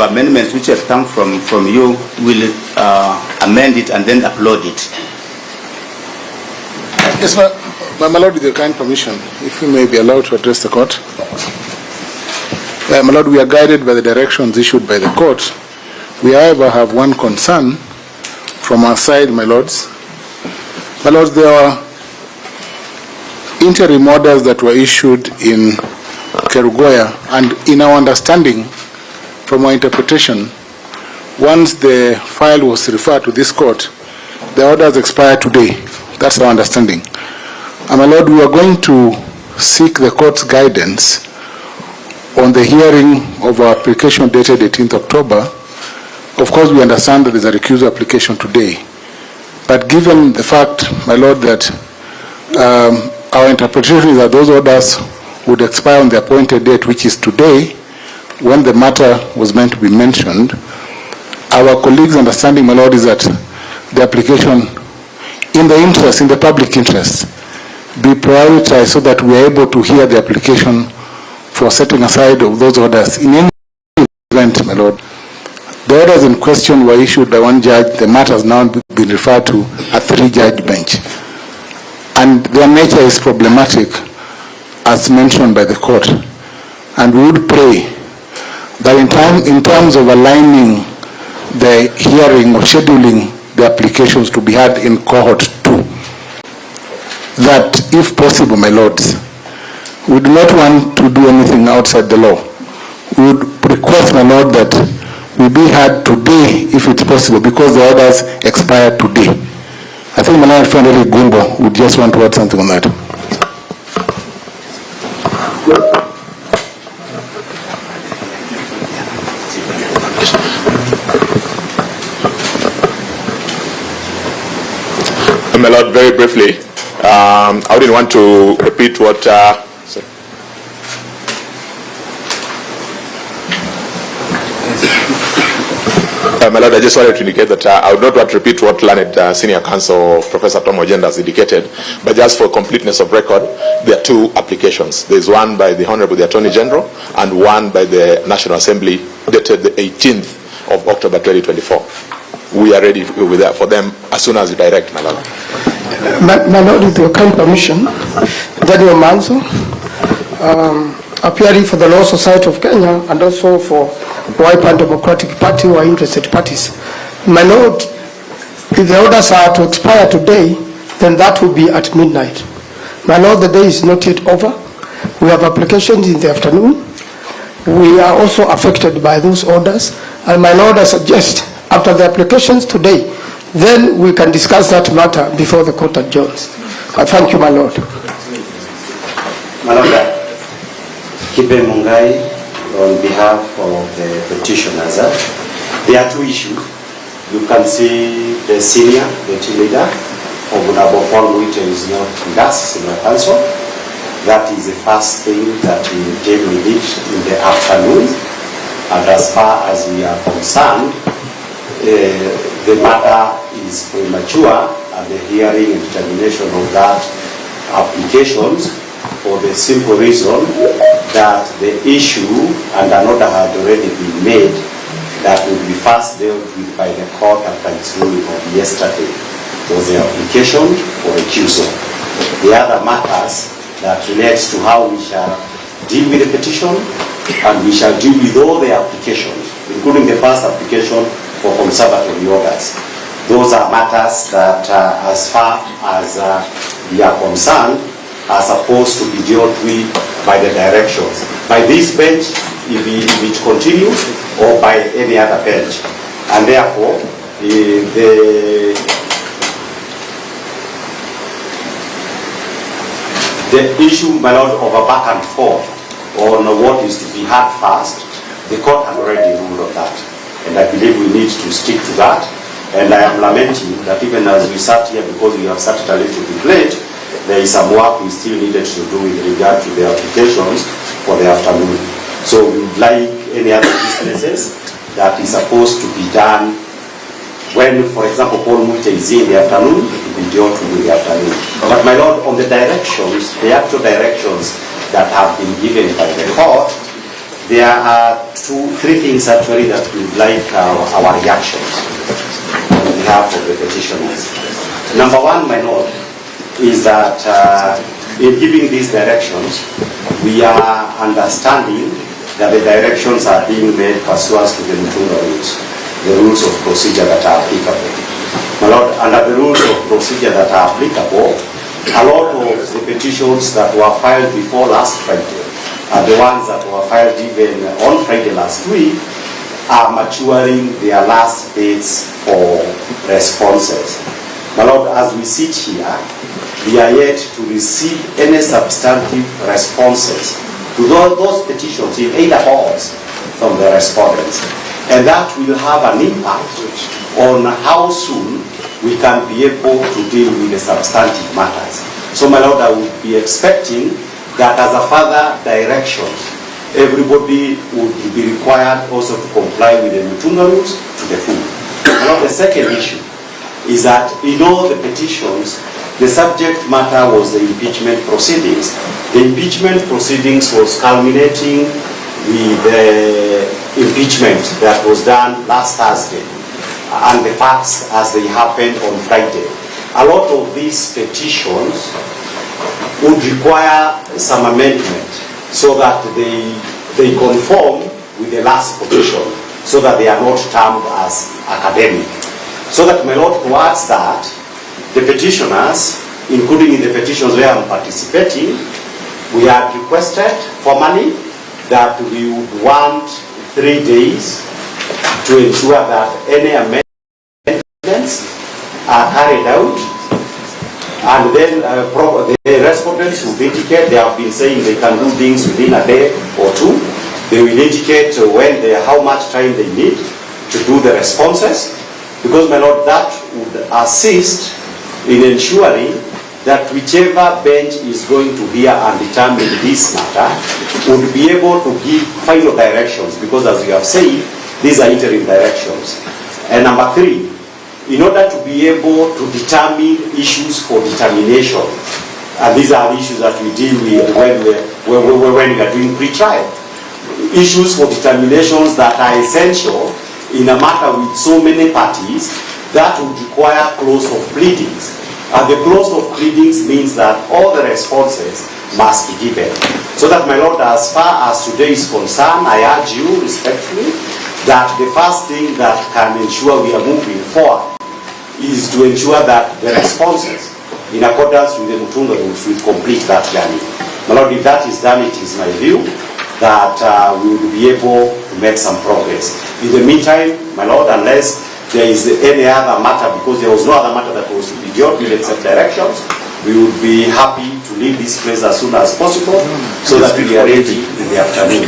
amendments which have come from you will amend it and then upload it. Yes, my Lord, with your kind permission, if we may be allowed to address the court. My Lord, we are guided by the directions issued by the court. We, however, have one concern from our side, my Lords. My Lords, there are interim orders that were issued in Kerugoya, and in our understanding, from our interpretation, once the file was referred to this court, the orders expire today. That's our understanding. And my Lord, we are going to seek the court's guidance on the hearing of our application dated 18th October. Of course, we understand that there is a recusal application today. But given the fact, my Lord, that our interpretation is that those orders would expire on the appointed date, which is today, when the matter was meant to be mentioned, our colleagues' understanding, my Lord, is that the application, in the public interest, be prioritized so that we are able to hear the application for setting aside of those orders. In any event, my Lord, the orders in question were issued by one judge. The matter has now been referred to a 3-judge bench. And their nature is problematic, as mentioned by the court. And we would pray that in terms of aligning the hearing or scheduling the applications to be had in cohort 2, that if possible, my Lords, we do not want to do anything outside the law. We would request, my Lord, that we be heard today if it's possible, because the orders expire today. I think my Lord Friend Gumbo would just want to add something on that. My Lord, very briefly, I wouldn't want to repeat what my Lord, I just wanted to indicate that I would not want to repeat what learned Senior Counsel Professor Tom Ojenda has indicated, but just for completeness of record, there are 2 applications. There is one by the Honorable the Attorney General and one by the National Assembly dated the 18th of October 2024. We are ready for them as soon as you direct, my Lord. My Lord, with your kind permission, Daniel Manzo, appearing for the Law Society of Kenya and also for Wiper Democratic Party, who are interested parties. My Lord, if the orders are to expire today, then that will be at midnight. My Lord, the day is not yet over. We have applications in the afternoon. We are also affected by those orders. And my Lord, I suggest after the applications today, then we can discuss that matter before the court adjourns. I thank you, my Lord. My Lord, Kipe Mungai, on behalf of the petitioners, there are 2 issues. You can see the senior, the team leader, Honorable Paul Wite is not with us in the council. That is the first thing that we did in the afternoon. And as far as we are concerned, the matter is premature, and the hearing and determination of that applications, for the simple reason that the issue and an order had already been made that would be first dealt with by the court after its ruling of yesterday. Was the application for recusal. The other matters that relates to how we shall deal with the petition, and we shall deal with all the applications, including the first application for conservatory orders. Those are matters that, as far as we are concerned, are supposed to be dealt with by the directions. By this bench, if it continues, or by any other bench. And therefore, the issue, my Lord, of a back and forth on what is to be had first, the court has already ruled on that. And I believe we need to stick to that. And I am lamenting that even as we sat here, because we have started a little bit late, there is some work we still needed to do with regard to the applications for the afternoon. So we would like any other businesses that is supposed to be done when, for example, Paul Wite is in the afternoon, it will be dealt with in the afternoon. But my Lord, on the directions, the actual directions that have been given by the court, there are three things actually that we'd like our reactions on behalf of the petitioners. Number one, my lord, is that in giving these directions, we are understanding that the directions are being made pursuant to the Mutunga rules, the rules of procedure that are applicable. My lord, under the rules of procedure that are applicable, a lot of the petitions that were filed before last Friday, the ones that were filed even on Friday last week, are maturing their last dates for responses. My lord, as we sit here, we are yet to receive any substantive responses to those petitions in either halls from the respondents. And that will have an impact on how soon we can be able to deal with the substantive matters. So my lord, I would be expecting that as a further direction, everybody would be required also to comply with the Mutunga rules to the full. Now the second issue is that in all the petitions, the subject matter was the impeachment proceedings. The impeachment proceedings was culminating with the impeachment that was done last Thursday and the facts as they happened on Friday. A lot of these petitions would require some amendment so that they conform with the last petition, so that they are not termed as academic. So that, my lord, towards that, the petitioners, including in the petitions where I'm participating, we have requested formally that we would want 3 days to ensure that any amendments are carried out, and then the respondents will indicate, they have been saying they can do things within a day or two. They will indicate how much time they need to do the responses, because, my lord, that would assist in ensuring that whichever bench is going to hear and determine this matter would be able to give final directions, because, as we have said, these are interim directions. And number three, in order to be able to determine issues for determination, and these are issues that we deal with when we are doing pre-trial, issues for determinations that are essential in a matter with so many parties, that would require close of pleadings. And the close of pleadings means that all the responses must be given. So that, my lord, as far as today is concerned, I urge you respectfully that the first thing that can ensure we are moving forward is to ensure that the responses, in accordance with the Mutunga rules, will complete that journey. My lord, if that is done, it is my view that we will be able to make some progress. In the meantime, my lord, unless there is any other matter, because there was no other matter that was to be dealt with except directions, we would be happy to leave this place as soon as possible so that we are ready in the afternoon.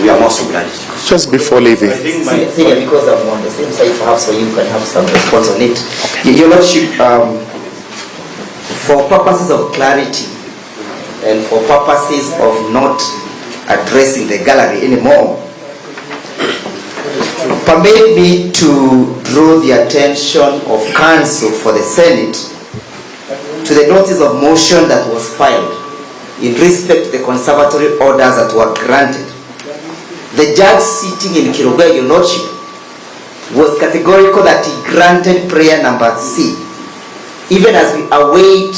We are most obliged. Just before leaving. I think Senior, because I'm on the same side, perhaps you can have some response on it. Your Lordship, for purposes of clarity and for purposes of not addressing the gallery anymore, permit me to draw the attention of counsel for the Senate to the notice of motion that was filed in respect to the conservatory orders that were granted. The judge sitting in Kiruga, Your Lordship, was categorical that he granted prayer number C, even as we await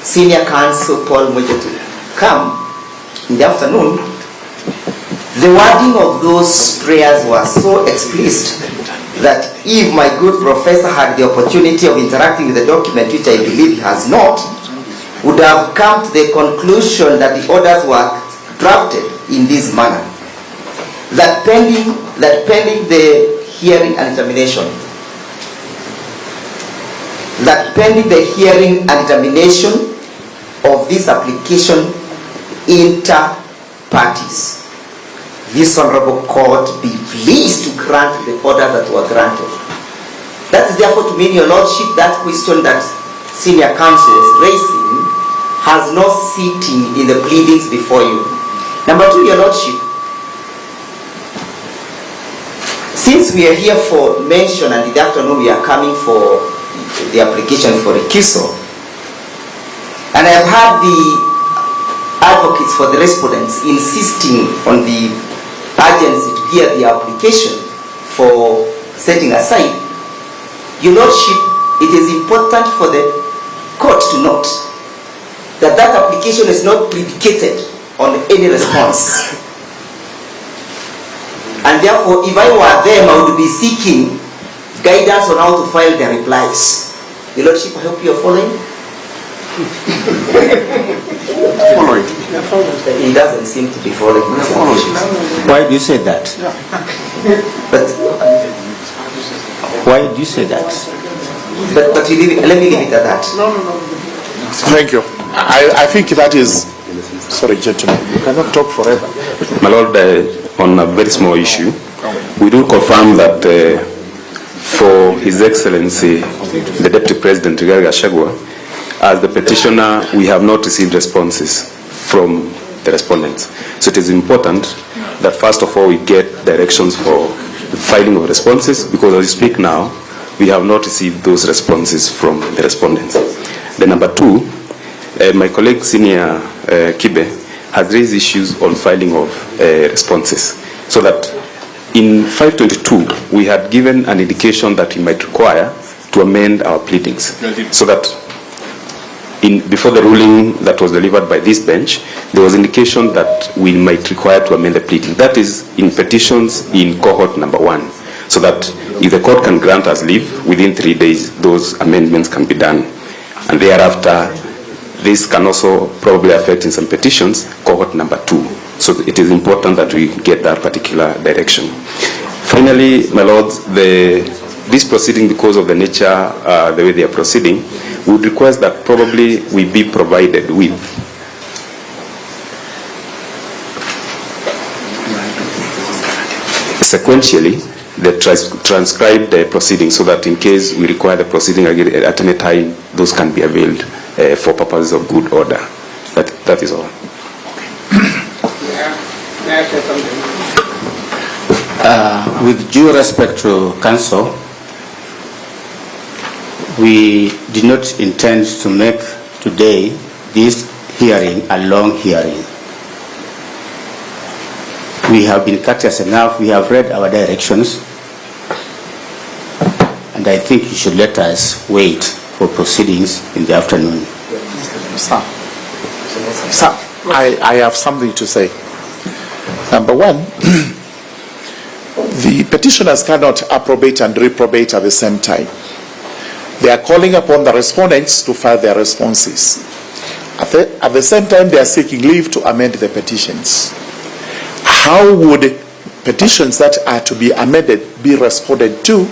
Senior Counsel Paul Mweje to come in the afternoon. The wording of those prayers was so explicit that if my good professor had the opportunity of interacting with the document, which I believe he has not, would have come to the conclusion that the orders were drafted in this manner, that pending the hearing and determination, of this application inter parties, this honorable court be pleased to grant the orders that were granted. That is therefore to mean, Your Lordship, that question that Senior Counsel is raising has no sitting in the pleadings before you. Number two, Your Lordship, since we are here for mention and in the afternoon we are coming for the application for recusal, and I have had the advocates for the respondents insisting on the urgency to hear the application for setting aside, Your Lordship, it is important for the court to note that that application is not predicated on any response. And therefore, if I were them, I would be seeking guidance on how to file their replies. Your Lordship, I hope you are following. Following. He doesn't seem to be following. Why do you say that? But Why do you say that? you leave it, let me leave it at that. Thank you. I think that is, sorry gentlemen, you cannot talk forever. My Lord, on a very small issue, we do confirm that for His Excellency, the Deputy President, Gachagua, as the petitioner, we have not received responses from the respondents. So it is important that first of all we get directions for the filing of responses, because as we speak now, we have not received those responses from the respondents. Then number two, my colleague Senior Kibe has raised issues on filing of responses, so that in 522 we had given an indication that we might require to amend our pleadings, so that before the ruling that was delivered by this bench, there was indication that we might require to amend the pleading. That is in petitions in cohort number 1, so that if the court can grant us leave, within 3 days those amendments can be done. And thereafter, this can also probably affect in some petitions cohort number 2. So it is important that we get that particular direction. Finally, my lords, this proceeding, because of the nature, the way they are proceeding, would request that probably we be provided with sequentially the transcribed proceedings, so that in case we require the proceeding again at any time, those can be availed for purposes of good order. That is all. May I say something? With due respect to counsel, we did not intend to make today this hearing a long hearing. We have been courteous enough. We have read our directions, and I think you should let us wait for proceedings in the afternoon. Sir, I have something to say. Number one, the petitioners cannot approbate and reprobate at the same time. They are calling upon the respondents to file their responses. At the same time, they are seeking leave to amend the petitions. How would petitions that are to be amended be responded to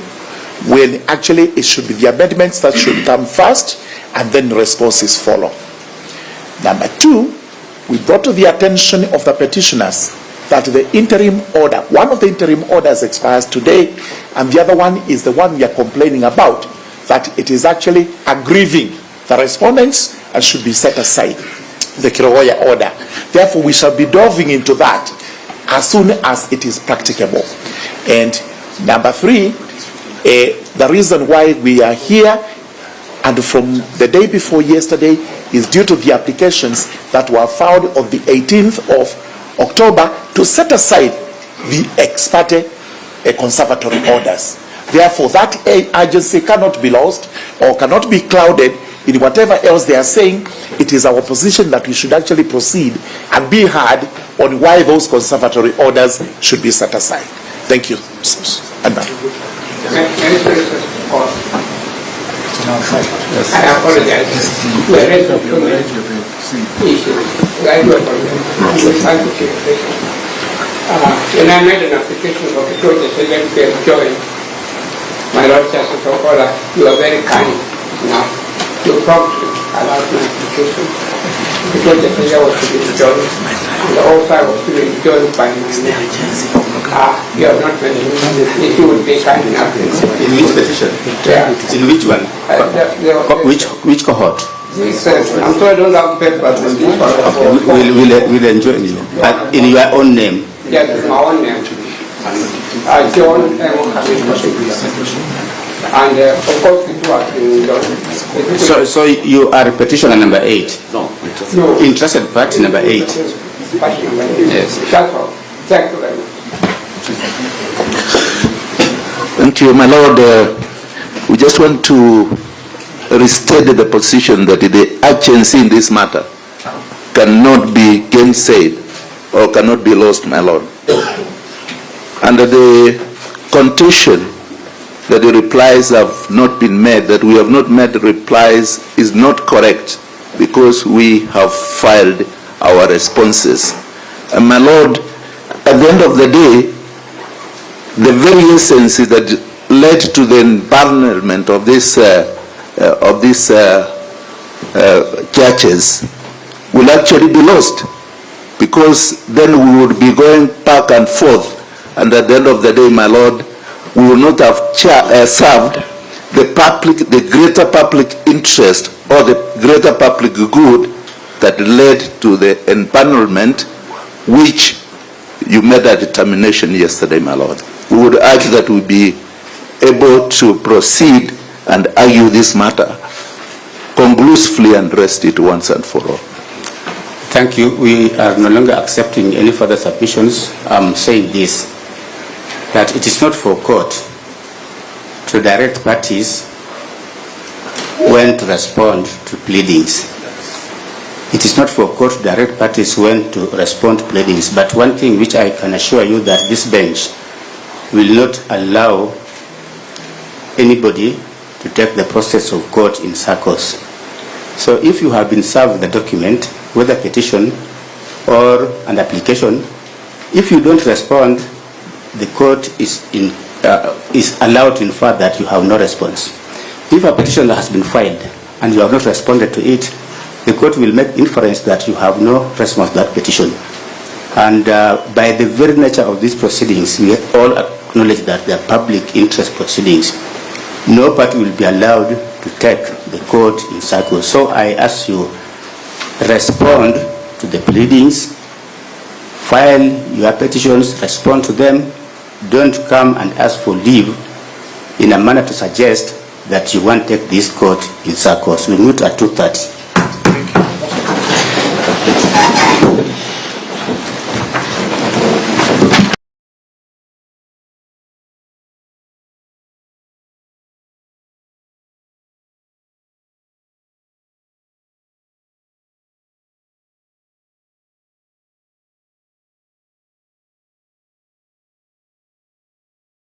when actually it should be the amendments that should come first and then responses follow? Number two, we brought to the attention of the petitioners that the interim order, one of the interim orders expires today, and the other one is the one we are complaining about, that it is actually aggrieving the respondents and should be set aside, the Kirogoya order. Therefore, we shall be delving into that as soon as it is practicable. And number three, the reason why we are here and from the day before yesterday is due to the applications that were filed on the 18th of October to set aside the ex parte conservatory orders. Therefore, that agency cannot be lost or cannot be clouded in whatever else they are saying. It is our position that we should actually proceed and be heard on why those conservatory orders should be set aside. Thank you. And now. I apologize. When I made an application for the court, they said, let me join. My Lord Justice Ogolla, you are very kind now. You promptly allowed my application. The court said I was to be joined. And also I was to be joined by my name. You have not mentioned this. If you would be kind enough. In which petition? Yeah. In which one? Which cohort? I'm sorry I don't have papers. We'll enjoy you. In your own name? Yes, it's my own name. John M. And of course, it was in the... So you are petitioner number 8? No. Interested party number 8? Party number 8. Yes. That's all. Thank you very much. Thank you, my Lord. We just want to restate the position that the urgency in this matter cannot be gainsaid or cannot be lost, my Lord. Under the contention that the replies have not been made, that we have not made the replies, is not correct because we have filed our responses. And my Lord, at the end of the day, the very essence that led to the empanelment of these judges will actually be lost, because then we would be going back and forth, and at the end of the day, my Lord, we will not have served the greater public interest or the greater public good that led to the empanelment, which you made a determination yesterday, my Lord. We would urge that we be able to proceed and argue this matter conclusively and rest it once and for all. Thank you. We are no longer accepting any further submissions. I'm saying this, that it is not for court to direct parties when to respond to pleadings. It is not for court to direct parties when to respond to pleadings. But one thing which I can assure you, that this bench will not allow anybody to take the process of court in circles. So if you have been served the document, whether petition or an application, if you don't respond, the court is allowed to infer that you have no response. If a petition has been filed and you have not responded to it, the court will make inference that you have no response to that petition. And by the very nature of these proceedings, we all acknowledge that they are public interest proceedings. No party will be allowed to take the court in circles. So I ask you, respond to the pleadings, file your petitions, respond to them. Don't come and ask for leave in a manner to suggest that you want to take this court in circles. We meet at 2:30.